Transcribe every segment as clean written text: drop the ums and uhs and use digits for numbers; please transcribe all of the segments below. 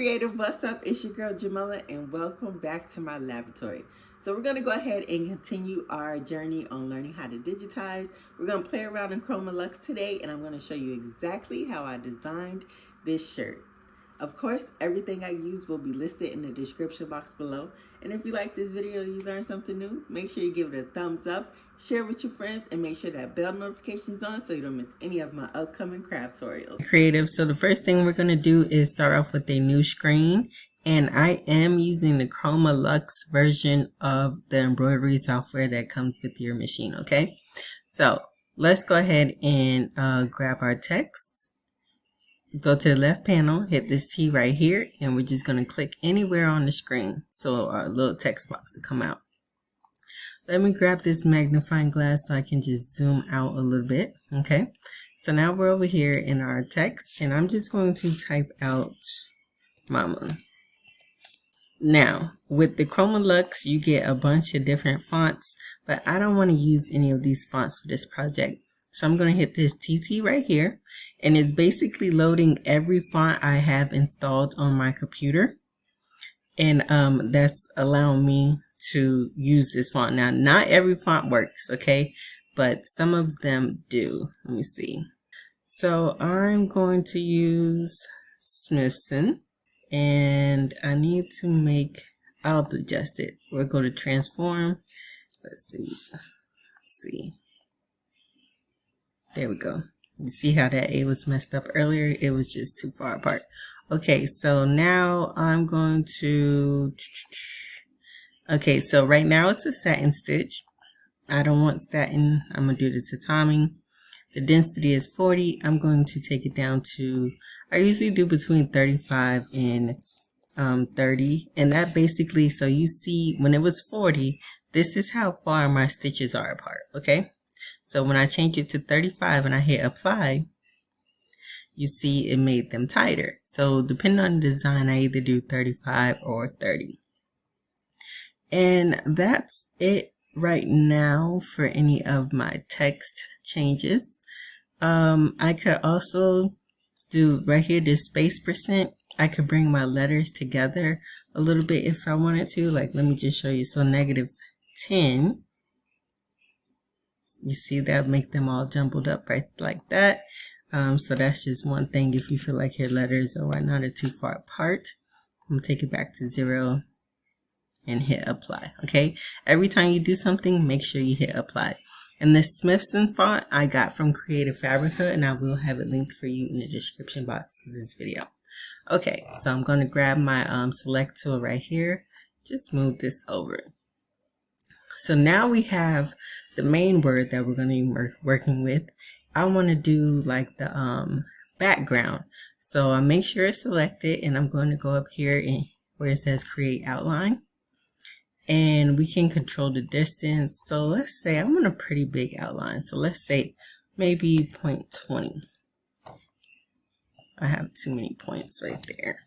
Creative, what's up? It's your girl Jamila and welcome back to my laboratory. So we're going to go ahead and continue our journey on learning how to digitize. We're going to play around in Chroma Lux today and I'm going to show you exactly how I designed this shirt. Of course, everything I use will be listed in the description box below. And if you like this video, you learned something new, make sure you give it a thumbs up, share with your friends, and make sure that bell notification is on so you don't miss any of my upcoming craft tutorials. Creative, so the first thing we're going to do is start off with a new screen. And I am using the Chroma Lux version of the embroidery software that comes with your machine, okay? So let's go ahead and grab our text. Go to the left panel, hit this T right here, and we're just going to click anywhere on the screen so our little text box will come out. Let me grab this magnifying glass so I can just zoom out a little bit. Okay, so now we're over here in our text, and I'm just going to type out mama. Now, with the Chroma Lux, you get a bunch of different fonts, but I don't want to use any of these fonts for this project. So I'm going to hit this TT right here, and it's basically loading every font I have installed on my computer. And that's allowing me to use this font. Now, not every font works, okay? But some of them do. Let me see. So I'm going to use Smithson, and I need to make, I'll adjust it. We'll go to transform. Let's see. There we go. You see how that A was messed up earlier? It was just too far apart. Okay, so now I'm going to... Okay, so right now it's a satin stitch. I don't want satin. I'm going to do the tatami. The density is 40. I'm going to take it down to... I usually do between 35 and 30. And that basically, so you see when it was 40, this is how far my stitches are apart, okay? So when I change it to 35 and I hit apply, you see it made them tighter. So depending on the design, I either do 35 or 30. And that's it right now for any of my text changes. I could also do right here, this space percent. I could bring my letters together a little bit if I wanted to. Like, let me just show you. So -10. You see that, make them all jumbled up right like that. So that's just one thing. If you feel like your letters or whatnot are too far apart, I'm gonna take it back to 0 and hit apply. Okay, every time you do something, make sure you hit apply. And this Smithson font I got from Creative Fabrica, and I will have it linked for you in the description box of this video. Okay, so I'm going to grab my select tool right here. Just move this over. So now we have the main word that we're going to be working with. I want to do like the background. So I make sure it's selected, and I'm going to go up here and where it says create outline. And we can control the distance. So let's say I want a pretty big outline. So let's say maybe 0.20. I have too many points right there.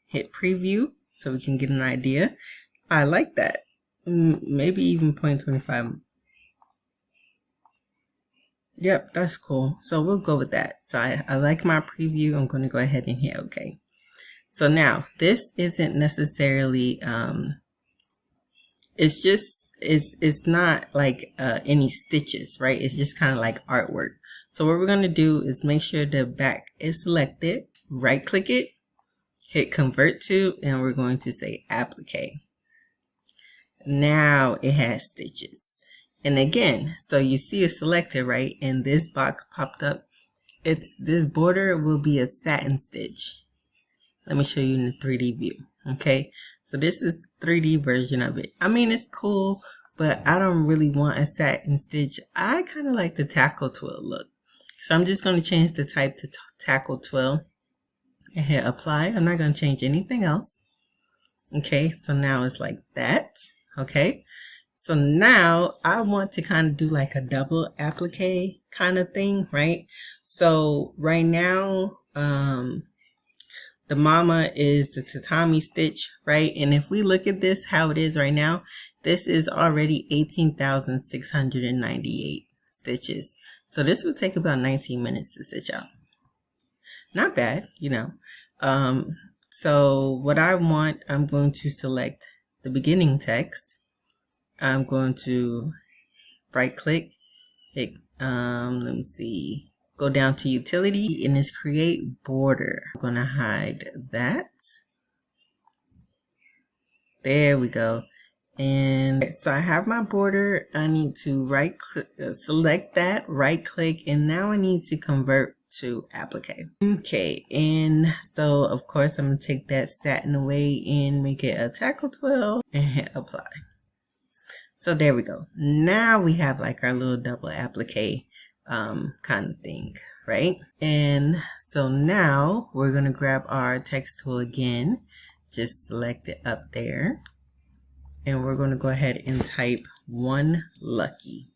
Hit preview so we can get an idea. I like that. Maybe even 0.25. Yep, that's cool. So we'll go with that. So I like my preview. I'm going to go ahead and hit OK. So now this isn't necessarily, it's not like any stitches, right? It's just kind of like artwork. So what we're going to do is make sure the back is selected, right click it, hit convert to, and we're going to say applique. Now it has stitches. And again, so you see it selected, right? And this box popped up. This border will be a satin stitch. Let me show you in the 3D view. Okay, so this is the 3D version of it. I mean, it's cool, but I don't really want a satin stitch. I kind of like the tackle twill look. So I'm just going to change the type to tackle twill and hit apply. I'm not going to change anything else. Okay, so now it's like that. Okay, so now I want to kind of do like a double applique kind of thing, right? So right now, the mama is the tatami stitch, right? And if we look at this, how it is right now, this is already 18,698 stitches. So this would take about 19 minutes to stitch out. Not bad, you know. So what I want, I'm going to select the beginning text. I'm going to right click, hit, let me see, go down to utility and it's create border. I'm going to hide that. There we go. And so I have my border. I need to right click, select that, right click, and now I need to convert to applique. Okay, and so of course I'm gonna take that satin away and make it a tackle twill and hit apply. So there we go. Now we have like our little double applique kind of thing, right? And so now we're gonna grab our text tool again, just select it up there, and we're gonna go ahead and type 1 lucky.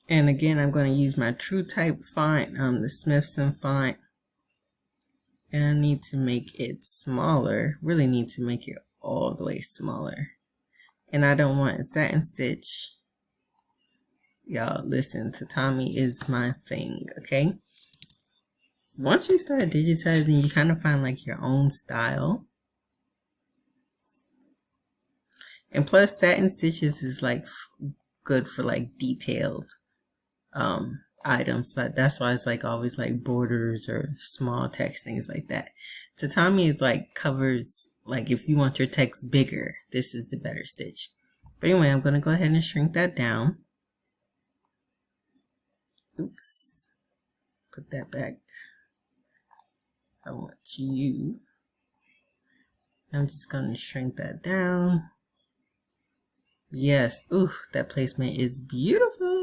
And again, I'm going to use my true type font, the Smithson font. And I need to make it smaller, really need to make it all the way smaller. And I don't want a satin stitch. Y'all listen, tatami is my thing, okay? Once you start digitizing, you kind of find like your own style. And plus satin stitches is like good for like detailed items. That's why it's like always like borders or small text, things like that. Tatami is like covers, like if you want your text bigger, this is the better stitch. But anyway, I'm going to go ahead and shrink that down. Oops, put that back. I want you. I'm just going to shrink that down. Yes, ooh, that placement is beautiful.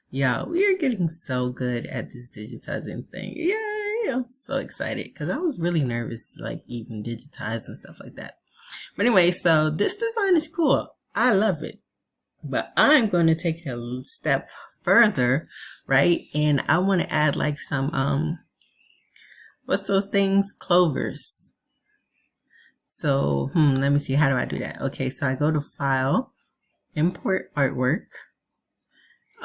Y'all, we are getting so good at this digitizing thing. Yay! I'm so excited because I was really nervous to like even digitize and stuff like that. But anyway, so this design is cool. I love it. But I'm going to take it a step further, right? And I want to add like some, what's those things? Clovers. So, let me see. How do I do that? Okay, so I go to File, Import Artwork.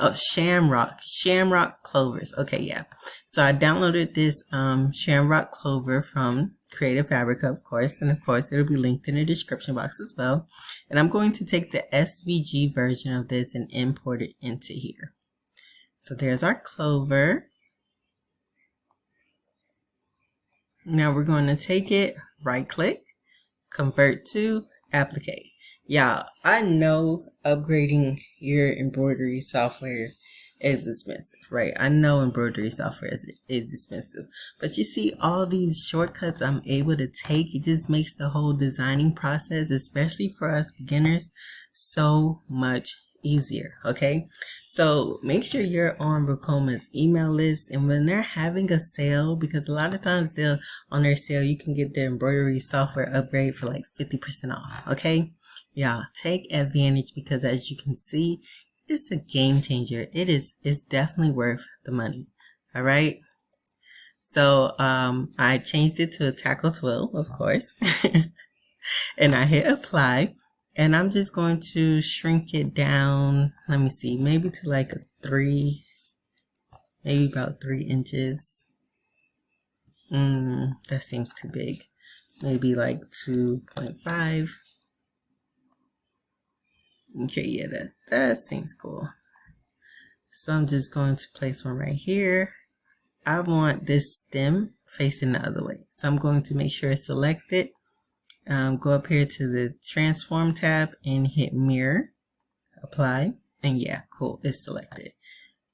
Oh, Shamrock Clovers. Okay, yeah. So I downloaded this Shamrock Clover from Creative Fabrica, of course. And of course, it'll be linked in the description box as well. And I'm going to take the SVG version of this and import it into here. So there's our clover. Now we're going to take it, right click, convert to applique. Y'all, I know upgrading your embroidery software is expensive, right? I know embroidery software is expensive. But you see all these shortcuts I'm able to take, it just makes the whole designing process, especially for us beginners, so much easier, okay? So make sure you're on Chroma's email list, and when they're having a sale, because a lot of times they'll on their sale you can get the embroidery software upgrade for like 50% off, okay? Yeah, take advantage because as you can see, it's a game changer. It's definitely worth the money. All right. So I changed it to a tackle twill, of course, and I hit apply. And I'm just going to shrink it down. Let me see, maybe to like a 3, maybe about 3 inches. That seems too big. Maybe like 2.5. Okay, yeah, that seems cool. So I'm just going to place one right here. I want this stem facing the other way. So I'm going to make sure it's selected. Go up here to the transform tab and hit mirror, apply, and yeah, cool, it's selected.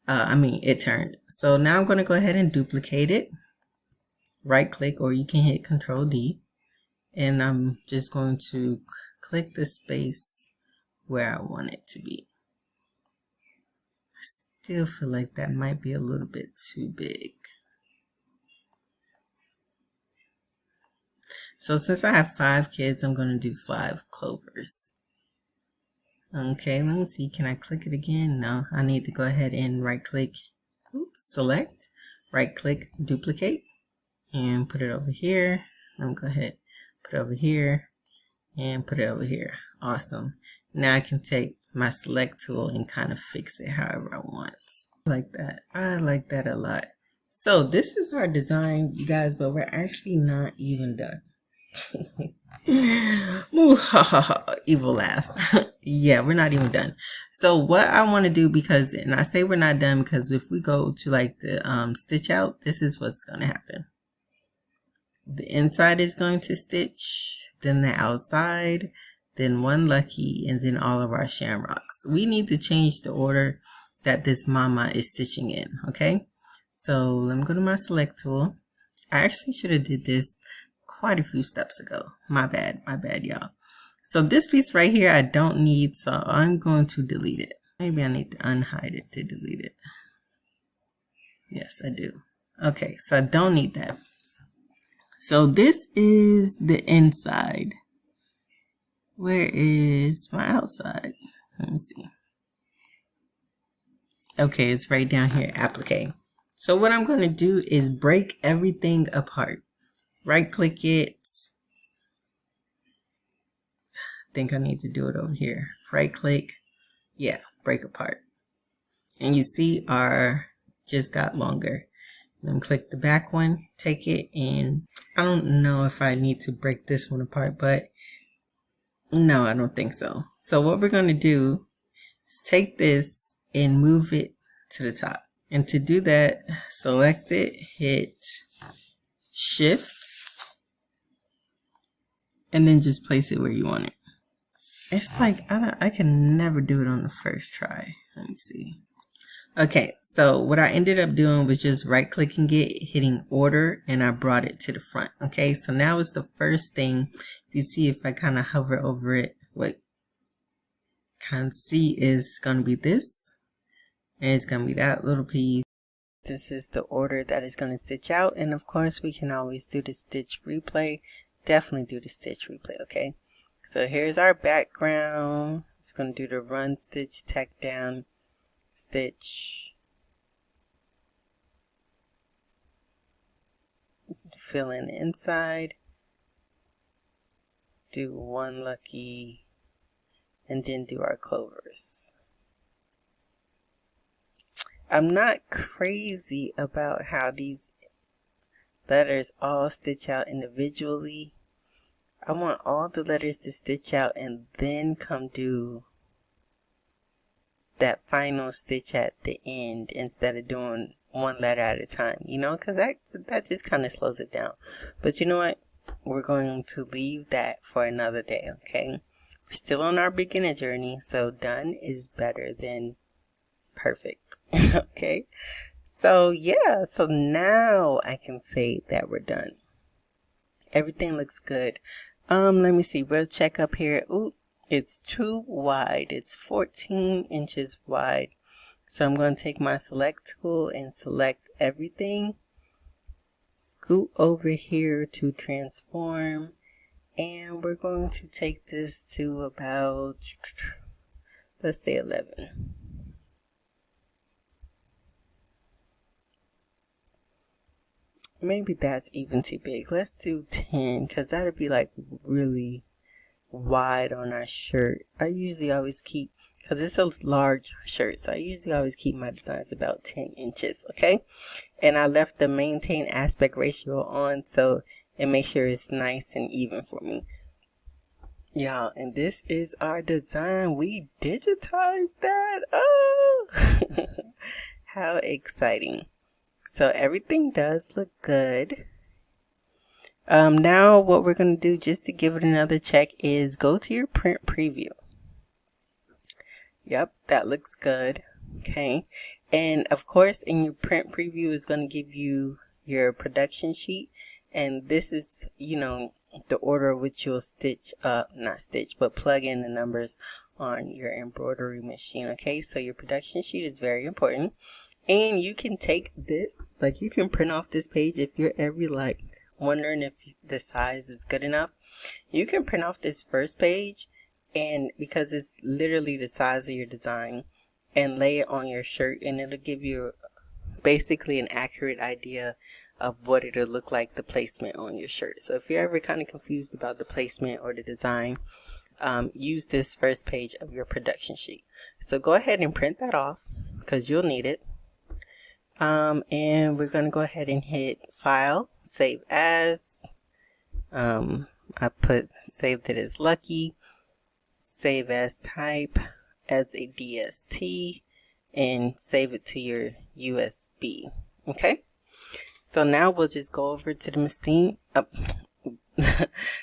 It turned. So now I'm going to go ahead and duplicate it. Right click, or you can hit Control D, and I'm just going to click the space where I want it to be. I still feel like that might be a little bit too big. So since I have 5 kids, I'm going to do 5 clovers. Okay, let me see. Can I click it again? No, I need to go ahead and right click, select, right click, duplicate, and put it over here. I'm going to go ahead, put it over here, and put it over here. Awesome. Now I can take my select tool and kind of fix it however I want. Like that. I like that a lot. So this is our design, you guys, but we're actually not even done. Evil laugh. Yeah, we're not even done. So what I want to do, because, and I say we're not done because if we go to like the stitch out, this is what's going to happen. The inside is going to stitch, then the outside, then one lucky, and then all of our shamrocks. We need to change the order that this mama is stitching in, okay? So let me go to my select tool. I actually should have did this quite a few steps ago. My bad, y'all. So this piece right here I don't need, so I'm going to delete it. Maybe I need to unhide it to delete it. Yes, I do. Okay, so I don't need that. So this is the inside. Where is my outside? Let me see. Okay, it's right down here, Applique. So what I'm going to do is break everything apart. Right click it. I think I need to do it over here. Right click. Yeah, break apart. And you see our just got longer. Then click the back one, take it, and I don't know if I need to break this one apart, but no, I don't think so. So what we're going to do is take this and move it to the top. And to do that, select it, hit shift, and then just place it where you want it. It's like, I can never do it on the first try. Let me see. Okay, so what I ended up doing was just right clicking it, hitting order, and I brought it to the front. Okay, so now it's the first thing. If you see, if I kind of hover over it, what kind of see is going to be this, and it's going to be that little piece. This is the order that is going to stitch out, and of course we can always do the stitch replay. Definitely do the stitch replay, okay? So here's our background. It's going to do the run, stitch, tack down, stitch, fill in the inside, do one lucky, and then do our clovers. I'm not crazy about how these letters all stitch out individually. I want all the letters to stitch out and then come do that final stitch at the end instead of doing one letter at a time, you know, because that just kind of slows it down. But you know what? We're going to leave that for another day, okay? We're still on our beginner journey, so done is better than perfect, okay? So yeah, so now I can say that we're done. Everything looks good. Let me see. We'll check up here. Ooh, it's too wide. It's 14 inches wide. So I'm going to take my select tool and select everything. Scoot over here to transform. And we're going to take this to about, let's say 11. Maybe that's even too big. Let's do 10 because that'll be like really wide on our shirt. I usually always keep, because it's a large shirt, so I usually always keep my designs about 10 inches, okay? And I left the maintain aspect ratio on so it makes sure it's nice and even for me. Y'all, and this is our design. We digitized that. Oh, how exciting. So everything does look good. Now what we're going to do just to give it another check is go to your print preview. Yep, that looks good. Okay. And of course in your print preview is going to give you your production sheet. And this is, you know, the order which you'll stitch up, not stitch, but plug in the numbers on your embroidery machine. Okay. So your production sheet is very important. And you can take this, like you can print off this page if you're ever like wondering if the size is good enough. You can print off this first page, and because it's literally the size of your design, and lay it on your shirt, and it'll give you basically an accurate idea of what it'll look like, the placement on your shirt. So if you're ever kind of confused about the placement or the design, use this first page of your production sheet. So go ahead and print that off because you'll need it. And we're going to go ahead and hit File, Save As. I saved it as Lucky, save as type as a DST, and save it to your USB. Okay, so now we'll just go over to the machine.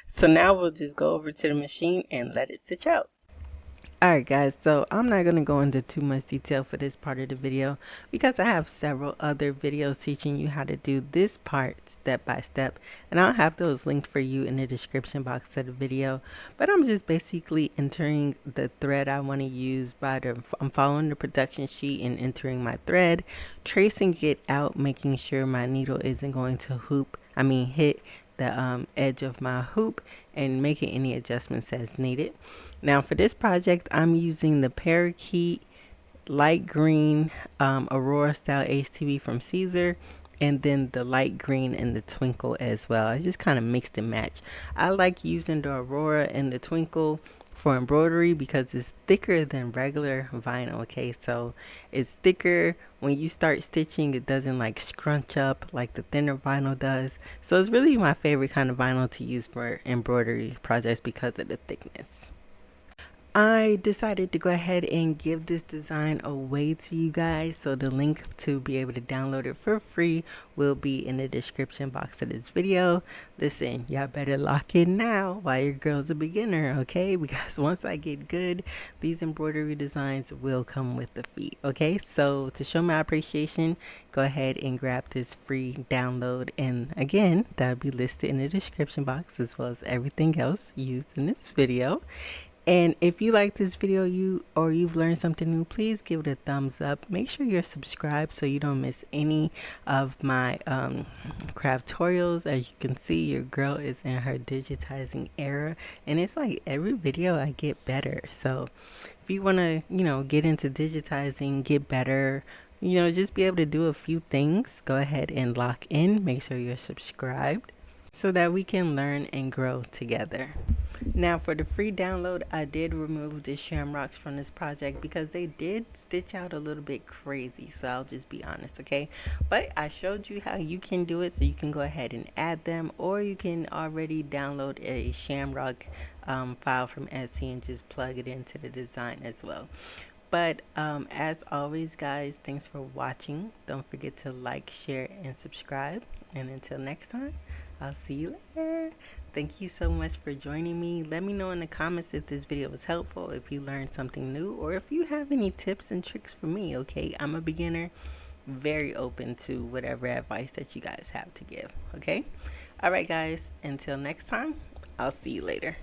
So now we'll just go over to the machine and let it stitch out. Alright guys, so I'm not going to go into too much detail for this part of the video because I have several other videos teaching you how to do this part step by step, and I'll have those linked for you in the description box of the video. But I'm just basically entering the thread I want to use I'm following the production sheet and entering my thread, tracing it out, making sure my needle isn't going to hit the edge of my hoop, and making any adjustments as needed. Now for this project, I'm using the Parakeet light green Aurora style HTV from Caesar, and then the light green and the Twinkle as well. I just kind of mixed and matched. I like using the Aurora and the Twinkle for embroidery because it's thicker than regular vinyl. Okay, so it's thicker. When you start stitching, it doesn't like scrunch up like the thinner vinyl does. So it's really my favorite kind of vinyl to use for embroidery projects because of the thickness. I decided to go ahead and give this design away to you guys, so the link to be able to download it for free will be in the description box of this video. Listen, y'all better lock in now while your girl's a beginner, okay? Because once I get good, these embroidery designs will come with the fee, okay? So to show my appreciation, go ahead and grab this free download, and again, that'll be listed in the description box as well as everything else used in this video. And if you like this video you've learned something new, please give it a thumbs up. Make sure you're subscribed so you don't miss any of my craftorials. As you can see, your girl is in her digitizing era, and it's like every video I get better. So if you want to get into digitizing, get better, just be able to do a few things, go ahead and lock in. Make sure you're subscribed so that we can learn and grow together. Now for the free download, I did remove the shamrocks from this project because they did stitch out a little bit crazy, so I'll just be honest, okay? But I showed you how you can do it, so you can go ahead and add them, or you can already download a shamrock file from Etsy and just plug it into the design as well. But as always guys, thanks for watching. Don't forget to like, share, and subscribe, and until next time, I'll see you later. Thank you so much for joining me. Let me know in the comments if this video was helpful, if you learned something new, or if you have any tips and tricks for me, okay? I'm a beginner, very open to whatever advice that you guys have to give, okay? All right, guys, until next time, I'll see you later.